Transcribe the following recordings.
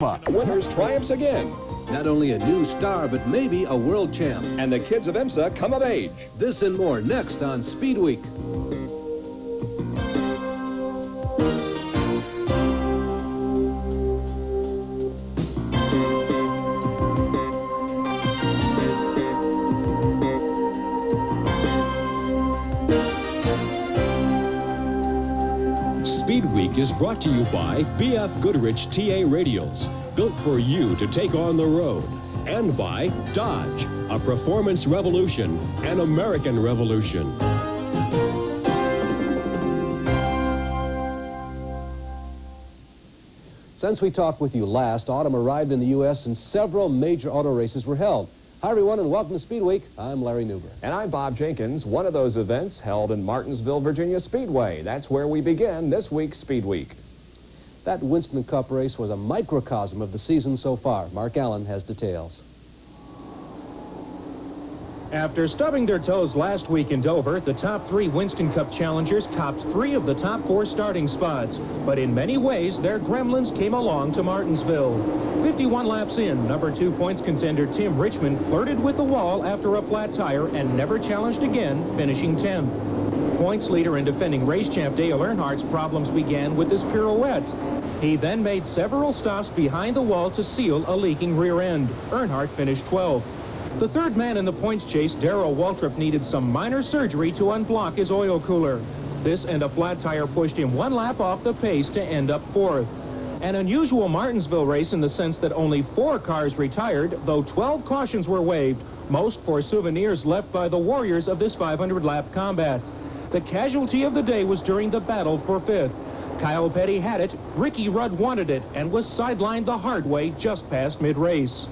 Winners triumphs again. Not only a new star, but maybe a world champ. And the kids of IMSA come of age. This and more next on Speedweek. Speedweek is brought to you by B.F. Goodrich TA Radials, built for you to take on the road, and by Dodge, a performance revolution, an American revolution. Since we talked with you last, autumn arrived in the U.S. and several major auto races were held. Hi, everyone, and welcome to Speedweek. I'm Larry Newber. And I'm Bob Jenkins. One of those events held in Martinsville, Virginia Speedway. That's where we begin this week's Speed Week. That Winston Cup race was a microcosm of the season so far. Mark Allen has details. After stubbing their toes last week in Dover, the top three Winston Cup challengers copped 3 of the top 4 starting spots. But in many ways, their gremlins came along to Martinsville. 51 laps in, number 2 points contender Tim Richmond flirted with the wall after a flat tire and never challenged again, finishing 10th. Points leader and defending race champ Dale Earnhardt's problems began with his pirouette. He then made several stops behind the wall to seal a leaking rear end. Earnhardt finished 12th. The third man in the points chase, Darrell Waltrip, needed some minor surgery to unblock his oil cooler. This and a flat tire pushed him 1 lap off the pace to end up 4th. An unusual Martinsville race in the sense that only 4 cars retired, though 12 cautions were waived, most for souvenirs left by the warriors of this 500-lap combat. The casualty of the day was during the battle for 5th. Kyle Petty had it, Ricky Rudd wanted it, and was sidelined the hard way just past mid-race.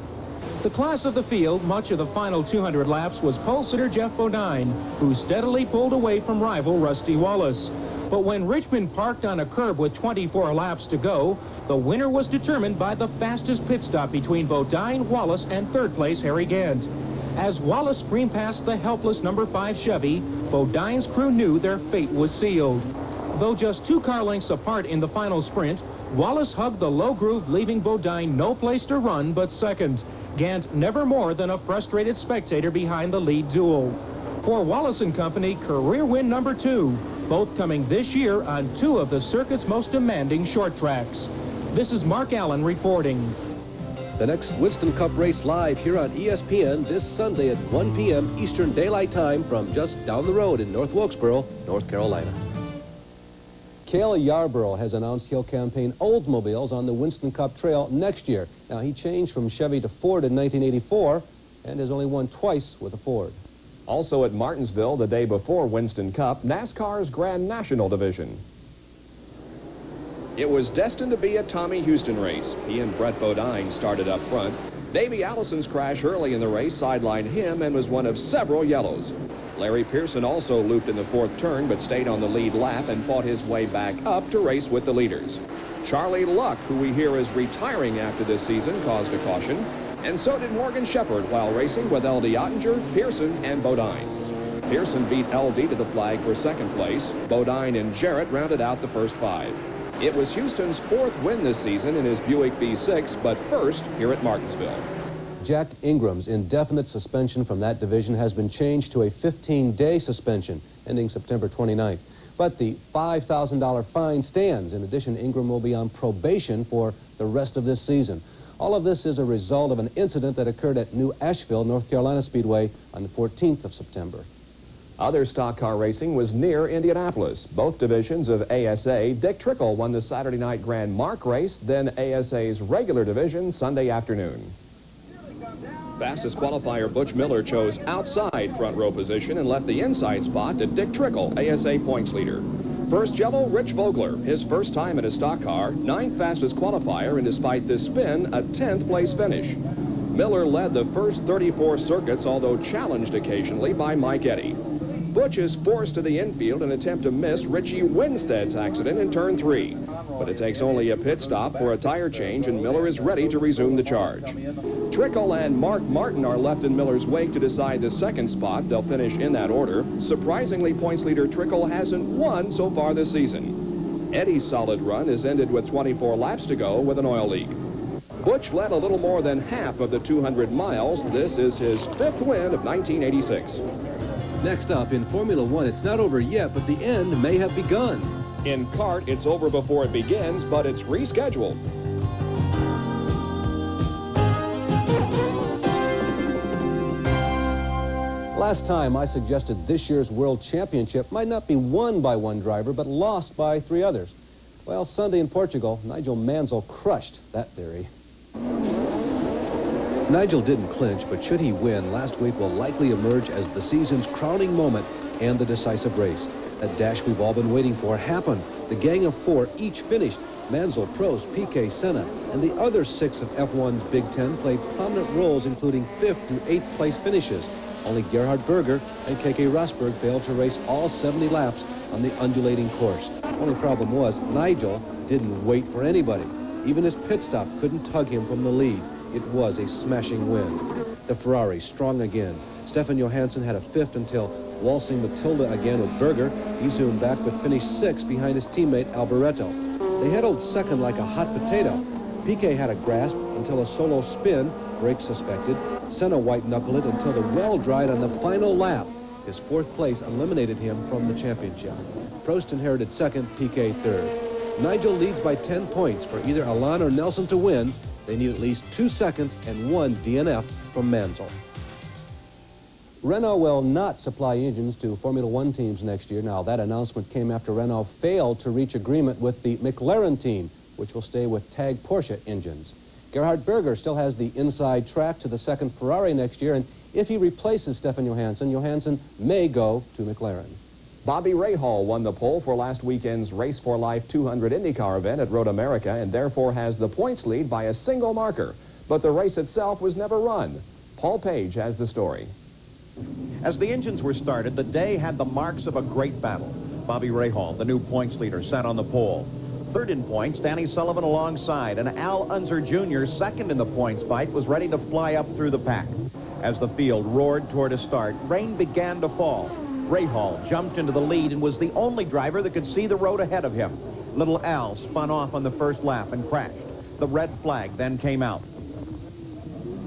The class of the field, much of the final 200 laps, was pole sitter Jeff Bodine, who steadily pulled away from rival Rusty Wallace. But when Richmond parked on a curb with 24 laps to go, the winner was determined by the fastest pit stop between Bodine, Wallace, and third place Harry Gant. As Wallace screamed past the helpless number 5 Chevy, Bodine's crew knew their fate was sealed. Though just 2 car lengths apart in the final sprint, Wallace hugged the low groove, leaving Bodine no place to run but second. Gant never more than a frustrated spectator behind the lead duel. For Wallace and Company, career win number 2, both coming this year on 2 of the circuit's most demanding short tracks. This is Mark Allen reporting. The next Winston Cup race live here on ESPN this Sunday at 1 p.m. Eastern Daylight Time from just down the road in North Wilkesboro, North Carolina. Cale Yarborough has announced he'll campaign Oldsmobiles on the Winston Cup Trail next year. Now, he changed from Chevy to Ford in 1984 and has only won twice with a Ford. Also at Martinsville the day before Winston Cup, NASCAR's Grand National division. It was destined to be a Tommy Houston race. He and Brett Bodine started up front. Davey Allison's crash early in the race sidelined him and was one of several yellows. Larry Pearson also looped in the 4th turn but stayed on the lead lap and fought his way back up to race with the leaders. Charlie Luck, who we hear is retiring after this season, caused a caution. And so did Morgan Shepherd while racing with L.D. Ottinger, Pearson, and Bodine. Pearson beat L.D. to the flag for 2nd place. Bodine and Jarrett rounded out the first 5. It was Houston's 4th win this season in his Buick V6, but first here at Martinsville. Jack Ingram's indefinite suspension from that division has been changed to a 15-day suspension ending September 29th. But the $5,000 fine stands. In addition, Ingram will be on probation for the rest of this season. All of this is a result of an incident that occurred at New Asheville, North Carolina Speedway on the 14th of September. Other stock car racing was near Indianapolis. Both divisions of ASA, Dick Trickle won the Saturday night Grand Mark race, then ASA's regular division Sunday afternoon. Fastest qualifier Butch Miller chose outside front row position and left the inside spot to Dick Trickle, ASA points leader. First yellow, Rich Vogler, his first time in a stock car, 9th fastest qualifier, and despite this spin, a 10th place finish. Miller led the first 34 circuits, although challenged occasionally by Mike Eddy. Butch is forced to the infield and attempt to miss Richie Winstead's accident in turn 3. But it takes only a pit stop for a tire change, and Miller is ready to resume the charge. Trickle and Mark Martin are left in Miller's wake to decide the 2nd spot. They'll finish in that order. Surprisingly, points leader Trickle hasn't won so far this season. Eddy's solid run has ended with 24 laps to go with an oil leak. Butch led a little more than half of the 200 miles. This is his 5th win of 1986. Next up, in Formula One, it's not over yet, but the end may have begun. In kart, it's over before it begins, but it's rescheduled. Last time I suggested this year's World Championship might not be won by one driver, but lost by 3 others. Well, Sunday in Portugal, Nigel Mansell crushed that theory. Nigel didn't clinch, but should he win, last week will likely emerge as the season's crowning moment and the decisive race. That dash we've all been waiting for happened. The gang of 4 each finished. Mansell, Prost, Piquet, Senna, and the other 6 of F1's Big Ten played prominent roles, including 5th through 8th place finishes. Only Gerhard Berger and Keke Rosberg failed to race all 70 laps on the undulating course. Only problem was Nigel didn't wait for anybody. Even his pit stop couldn't tug him from the lead. It was a smashing win. The Ferrari strong again. Stefan Johansson had a 5th until waltzing Matilda again with Berger. He zoomed back but finished 6th behind his teammate Alboreto. They handled 2nd like a hot potato. Piquet had a grasp until a solo spin, brake suspected. Senna white-knuckled it until the well dried on the final lap. His 4th place eliminated him from the championship. Prost inherited 2nd, Piquet 3rd. Nigel leads by 10 points. For either Alain or Nelson to win, they need at least 2 seconds and 1 DNF from Mansell. Renault will not supply engines to Formula One teams next year. Now, that announcement came after Renault failed to reach agreement with the McLaren team, which will stay with Tag Porsche engines. Gerhard Berger still has the inside track to the 2nd Ferrari next year, and if he replaces Stefan Johansson, Johansson may go to McLaren. Bobby Rahal won the pole for last weekend's Race for Life 200 IndyCar event at Road America and therefore has the points lead by a single marker. But the race itself was never run. Paul Page has the story. As the engines were started, the day had the marks of a great battle. Bobby Rahal, the new points leader, sat on the pole. 3rd in points, Danny Sullivan alongside, and Al Unser Jr., 2nd in the points fight, was ready to fly up through the pack. As the field roared toward a start, rain began to fall. Rahal jumped into the lead and was the only driver that could see the road ahead of him. Little Al spun off on the first lap and crashed. The red flag then came out.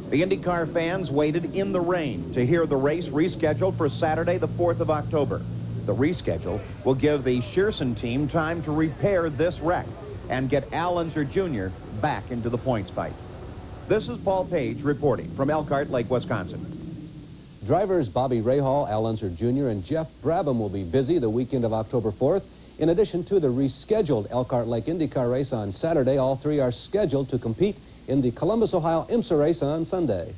The IndyCar fans waited in the rain to hear the race rescheduled for Saturday, the 4th of October. The reschedule will give the Shearson team time to repair this wreck and get Al Unser Jr. back into the points fight. This is Paul Page reporting from Elkhart Lake, Wisconsin. Drivers Bobby Rahal, Al Unser Jr., and Jeff Brabham will be busy the weekend of October 4th. In addition to the rescheduled Elkhart Lake IndyCar race on Saturday, all 3 are scheduled to compete in the Columbus, Ohio IMSA race on Sunday.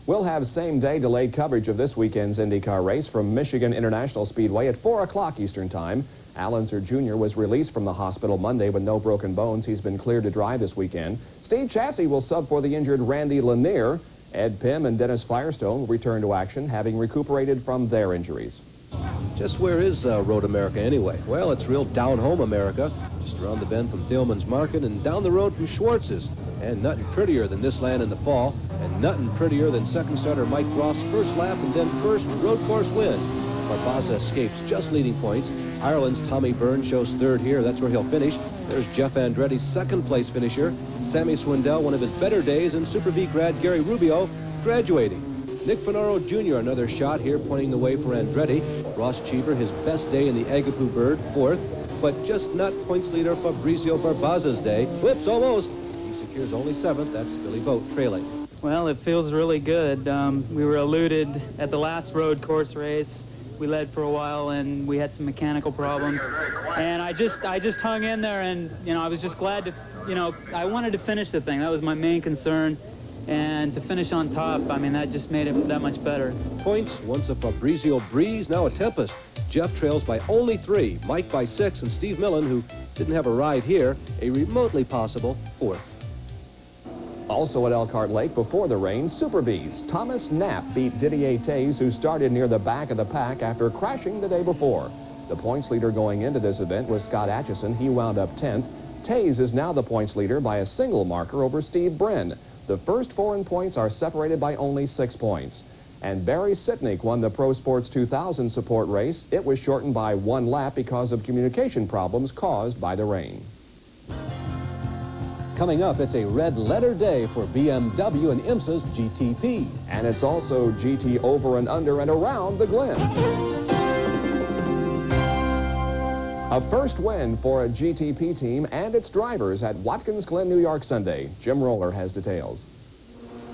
We'll have same-day delayed coverage of this weekend's IndyCar race from Michigan International Speedway at 4 o'clock Eastern Time. Al Unser Jr. was released from the hospital Monday with no broken bones. He's been cleared to drive this weekend. Steve Chassie will sub for the injured Randy Lanier. Ed Pym and Dennis Firestone will return to action, having recuperated from their injuries. Just where is Road America anyway? Well, it's real down-home America, just around the bend from Thielman's Market and down the road from Schwartz's. And nothing prettier than this land in the fall, and nothing prettier than second starter Mike Groff's first lap and then first road course win. Barbaza escapes just leading points. Ireland's Tommy Byrne shows 3rd here. That's where he'll finish. There's Jeff Andretti's 2nd place finisher. Sammy Swindell, one of his better days, and Super V grad Gary Rubio graduating. Nick Finaro Jr., another shot here, pointing the way for Andretti. Ross Cheever, his best day in the Agapu Bird, 4th, but just not points leader Fabrizio Barbaza's day. Whoops, almost. He secures only 7th. That's Billy Vogt trailing. Well, it feels really good. We were eluded at the last road course race. We led for a while, and we had some mechanical problems. And I just hung in there, and, you know, I was just glad to, you know, I wanted to finish the thing. That was my main concern. And to finish on top, I mean, that just made it that much better. Points, once a Fabrizio breeze, now a tempest. Jeff trails by only 3, Mike by 6, and Steve Millen, who didn't have a ride here, a remotely possible 4th. Also at Elkhart Lake before the rain, Super B's. Thomas Knapp beat Didier Tays, who started near the back of the pack after crashing the day before. The points leader going into this event was Scott Atchison. He wound up 10th. Tays is now the points leader by a single marker over Steve Bren. The first 4 in points are separated by only 6 points. And Barry Sitnick won the Pro Sports 2000 support race. It was shortened by 1 lap because of communication problems caused by the rain. coming up, it's a red letter day for BMW and IMSA's GTP. And it's also GT over and under and around the Glen. A first win for a GTP team and its drivers at Watkins Glen, New York Sunday. Jim Roller has details.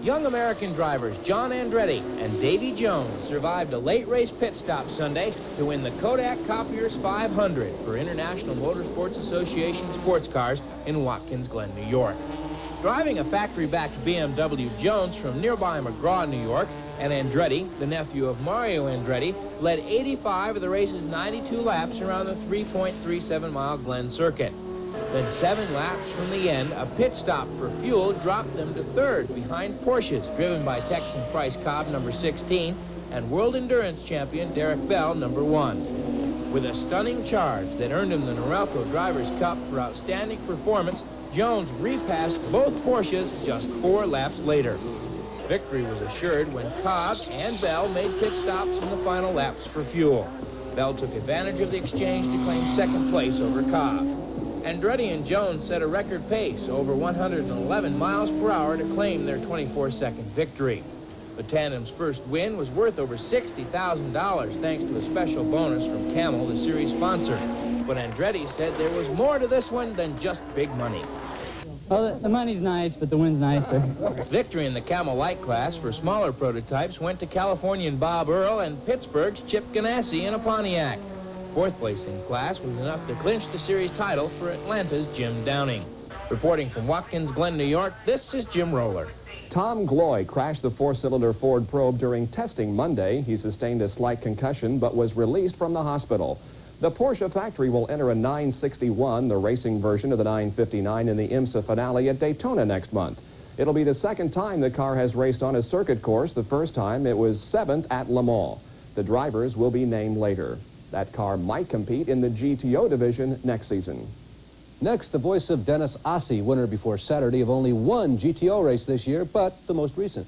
Young American drivers John Andretti and Davy Jones survived a late race pit stop Sunday to win the Kodak Copiers 500 for International Motorsports Association sports cars in Watkins Glen, New York. Driving a factory-backed BMW, Jones from nearby McGraw, New York, and Andretti, the nephew of Mario Andretti, led 85 of the race's 92 laps around the 3.37-mile Glen circuit. Then 7 laps from the end, a pit stop for fuel dropped them to third behind Porsches, driven by Texan Price Cobb, number 16, and World Endurance Champion Derek Bell, number 1. With a stunning charge that earned him the Norelco Drivers' Cup for outstanding performance, Jones repassed both Porsches just 4 laps later. Victory was assured when Cobb and Bell made pit stops in the final laps for fuel. Bell took advantage of the exchange to claim second place over Cobb. Andretti and Jones set a record pace, over 111 miles per hour, to claim their 24-second victory. The tandem's first win was worth over $60,000 thanks to a special bonus from Camel, the series sponsor. But Andretti said there was more to this one than just big money. Well, the money's nice, but the win's nicer. Victory in the Camel Light class for smaller prototypes went to Californian Bob Earl and Pittsburgh's Chip Ganassi in a Pontiac. Fourth place in class was enough to clinch the series title for Atlanta's Jim Downing. Reporting from Watkins Glen, New York, this is Jim Roller. Tom Gloy crashed the 4-cylinder Ford Probe during testing Monday. He sustained a slight concussion but was released from the hospital. The Porsche factory will enter a 961, the racing version of the 959, in the IMSA finale at Daytona next month. It'll be the second time the car has raced on a circuit course. The first time it was 7th at Le Mans. The drivers will be named later. That car might compete in the GTO division next season. Next, the voice of Dennis Ossie, winner before Saturday of only one GTO race this year, but the most recent.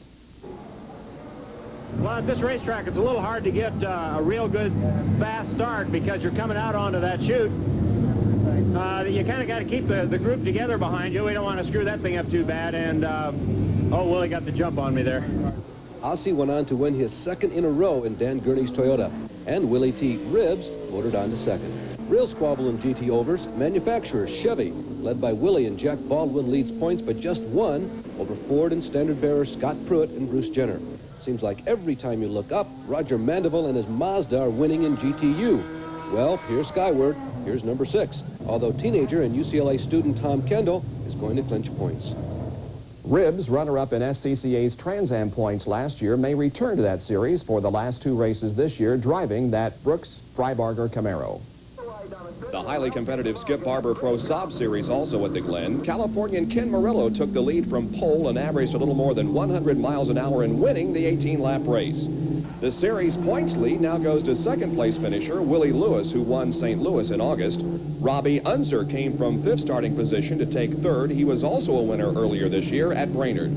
Well, at this racetrack, it's a little hard to get a real good fast start because you're coming out onto that chute. You kind of got to keep the group together behind you. We don't want to screw that thing up too bad. And, oh, Willie got the jump on me there. Ossie went on to win his second in a row in Dan Gurney's Toyota, and Willie T. Ribbs motored on to second. Real squabble in GT overs, manufacturer Chevy, led by Willie and Jack Baldwin, leads points but just one over Ford and standard bearer Scott Pruitt and Bruce Jenner. Seems like every time you look up, Roger Mandeville and his Mazda are winning in GTU. Well, here's skyward. Here's number 6, although teenager and UCLA student Tom Kendall is going to clinch points. Ribbs, runner-up in SCCA's Trans Am points last year, may return to that series for the last 2 races this year, driving that Brooks Freibarger Camaro. The highly competitive Skip Barber Pro Saab Series also at the Glen. Californian Ken Murillo took the lead from pole and averaged a little more than 100 miles an hour in winning the 18-lap race. The series points lead now goes to second-place finisher Willie Lewis, who won St. Louis in August. Robbie Unser came from 5th starting position to take 3rd. He was also a winner earlier this year at Brainerd.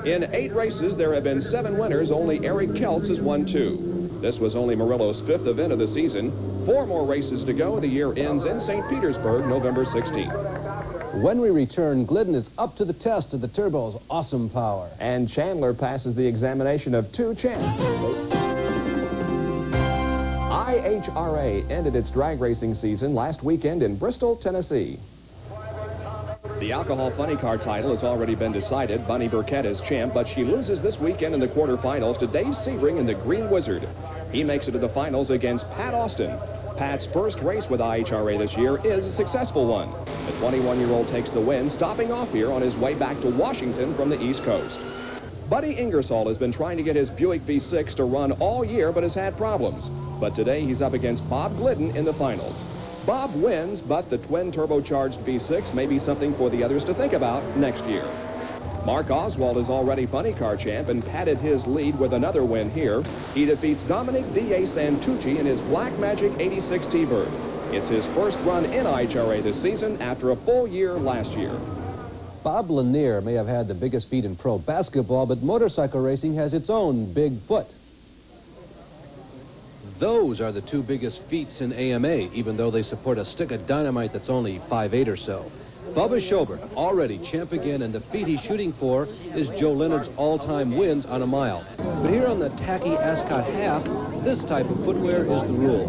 In 8 races, there have been 7 winners. Only Eric Keltz has won 2. This was only Murillo's 5th event of the season. 4 more races to go. The year ends in St. Petersburg, November 16th. When we return, Glidden is up to the test of the turbo's awesome power. And Chandler passes the examination of 2 champs. IHRA ended its drag racing season last weekend in Bristol, Tennessee. The Alcohol Funny Car title has already been decided. Bunny Burkett is champ, but she loses this weekend in the quarterfinals to Dave Sebring in the Green Wizard. He makes it to the finals against Pat Austin. Pat's first race with IHRA this year is a successful one. The 21-year-old takes the win, stopping off here on his way back to Washington from the East Coast. Buddy Ingersoll has been trying to get his Buick V6 to run all year, but has had problems. But today he's up against Bob Glidden in the finals. Bob wins, but the twin-turbocharged V6 may be something for the others to think about next year. Mark Oswald is already funny car champ and padded his lead with another win here. He defeats Dominic D.A. Santucci in his Black Magic 86 T-Bird. It's his first run in IHRA this season after a full year last year. Bob Lanier may have had the biggest feat in pro basketball, but motorcycle racing has its own big foot. Those are the 2 biggest feats in AMA, even though they support a stick of dynamite that's only 5'8" or so. Bubba Schobert, already champ again, and the feat he's shooting for is Joe Leonard's all-time wins on a mile. But here on the tacky Ascot half, this type of footwear is the rule.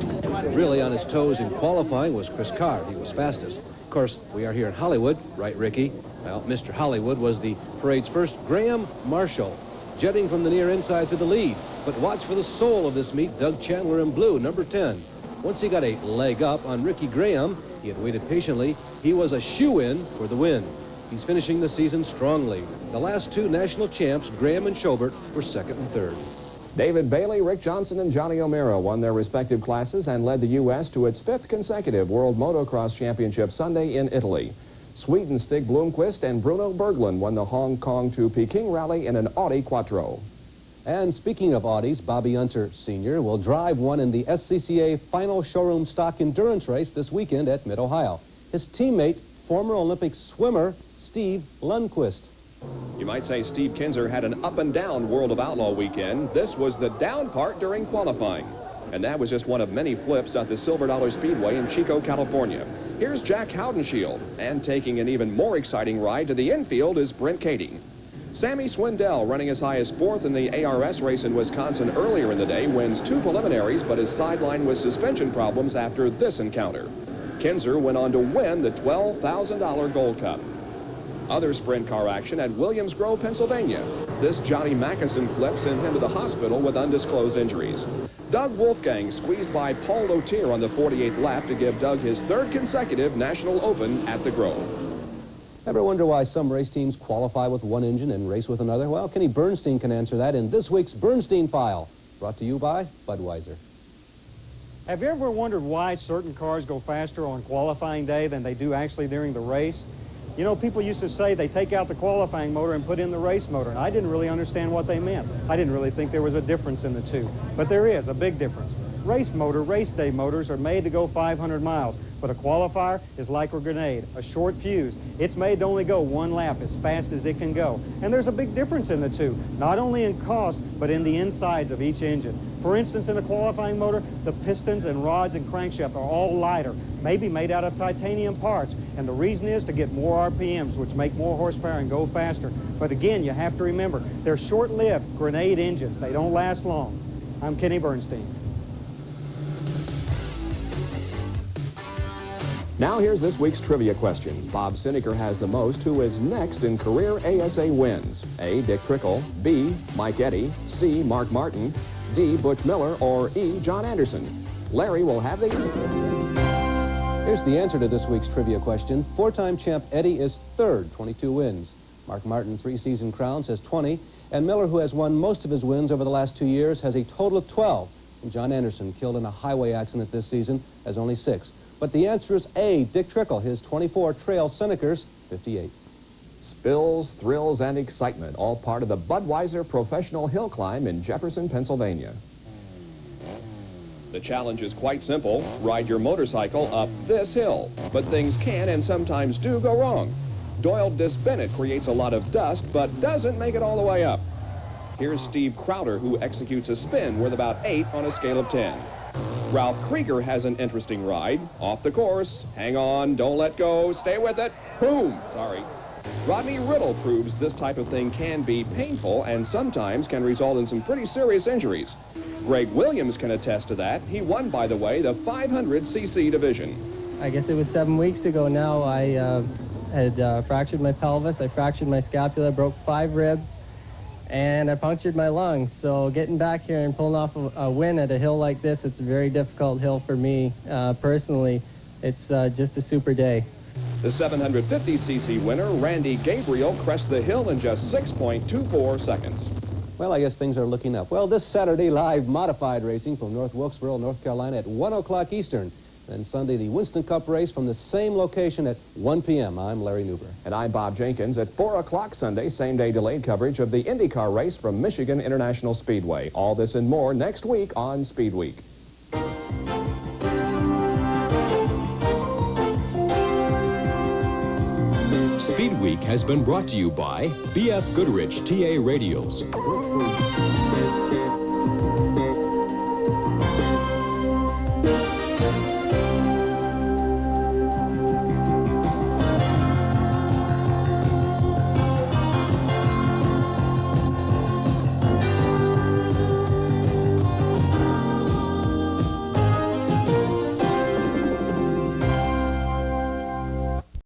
Really on his toes in qualifying was Chris Carr. He was fastest. Of course, we are here in Hollywood, right, Ricky? Well, Mr. Hollywood was the parade's first Graham Marshall, jetting from the near inside to the lead. But watch for the soul of this meet, Doug Chandler in blue, number 10. Once he got a leg up on Ricky Graham, he had waited patiently. He was a shoe-in for the win. He's finishing the season strongly. The last two national champs, Graham and Schobert, were second and third. David Bailey, Rick Johnson, and Johnny O'Mara won their respective classes and led the U.S. to its 5th consecutive World Motocross Championship Sunday in Italy. Sweden's Stig Blomqvist and Bruno Berglund won the Hong Kong to Peking rally in an Audi Quattro. And speaking of Audis, Bobby Unser Sr. will drive one in the SCCA final showroom stock endurance race this weekend at Mid-Ohio. His teammate, former Olympic swimmer Steve Lundquist. You might say Steve Kinser had an up-and-down World of Outlaw weekend. This was the down part during qualifying. And that was just one of many flips at the Silver Dollar Speedway in Chico, California. Here's Jack Haudenschild, and taking an even more exciting ride to the infield is Brent Kading. Sammy Swindell, running as high as 4th in the ARS race in Wisconsin earlier in the day, wins 2 preliminaries, but is sidelined with suspension problems after this encounter. Kinser went on to win the $12,000 Gold Cup. Other sprint car action at Williams Grove, Pennsylvania. This Johnny Mackison flip sent him to the hospital with undisclosed injuries. Doug Wolfgang squeezed by Paul Lothier on the 48th lap to give Doug his 3rd consecutive National Open at the Grove. Ever wonder why some race teams qualify with one engine and race with another? Well, Kenny Bernstein can answer that in this week's Bernstein File, brought to you by Budweiser. Have you ever wondered why certain cars go faster on qualifying day than they do actually during the race? You know, people used to say they take out the qualifying motor and put in the race motor, and I didn't really understand what they meant. I didn't really think there was a difference in the two, but there is a big difference. Race day motors are made to go 500 miles, but a qualifier is like a grenade, a short fuse. It's made to only go 1 lap as fast as it can go. And there's a big difference in the two, not only in cost, but in the insides of each engine. For instance, in a qualifying motor, the pistons and rods and crankshaft are all lighter, maybe made out of titanium parts. And the reason is to get more RPMs, which make more horsepower and go faster. But again, you have to remember, they're short-lived grenade engines. They don't last long. I'm Kenny Bernstein. Now here's this week's trivia question. Bob Sineker has the most. Who is next in career ASA wins? A, Dick Trickle, B, Mike Eddy, C, Mark Martin, D, Butch Miller, or E, John Anderson? Larry will have the... Here's the answer to this week's trivia question. 4-time champ Eddy is 3rd, 22 wins. Mark Martin, 3 season crowns, has 20. And Miller, who has won most of his wins over the last 2 years, has a total of 12. And John Anderson, killed in a highway accident this season, has only 6. But the answer is A, Dick Trickle. His 24 trails Senekers, 58. Spills, thrills, and excitement, all part of the Budweiser Professional Hill Climb in Jefferson, Pennsylvania. The challenge is quite simple. Ride your motorcycle up this hill. But things can and sometimes do go wrong. Doyle Disbennett creates a lot of dust, but doesn't make it all the way up. Here's Steve Crowder, who executes a spin worth about 8 on a scale of 10. Ralph Krieger has an interesting ride. Off the course. Hang on, don't let go, stay with it. Boom! Sorry. Rodney Riddle proves this type of thing can be painful and sometimes can result in some pretty serious injuries. Greg Williams can attest to that. He won, by the way, the 500cc division. I guess it was 7 weeks ago now. I had fractured my pelvis, I fractured my scapula, broke 5 ribs, and I punctured my lungs. So getting back here and pulling off a win at a hill like this, it's a very difficult hill for me personally. It's just a super day. The 750cc winner, Randy Gabriel, crests the hill in just 6.24 seconds. Well, I guess things are looking up. Well, this Saturday, live modified racing from North Wilkesboro, North Carolina at 1 o'clock Eastern. Then Sunday, the Winston Cup race from the same location at 1 p.m. I'm Larry Newber. And I'm Bob Jenkins. At 4 o'clock Sunday, same-day delayed coverage of the IndyCar race from Michigan International Speedway. All this and more next week on Speedweek. Speedweek has been brought to you by B.F. Goodrich TA Radials.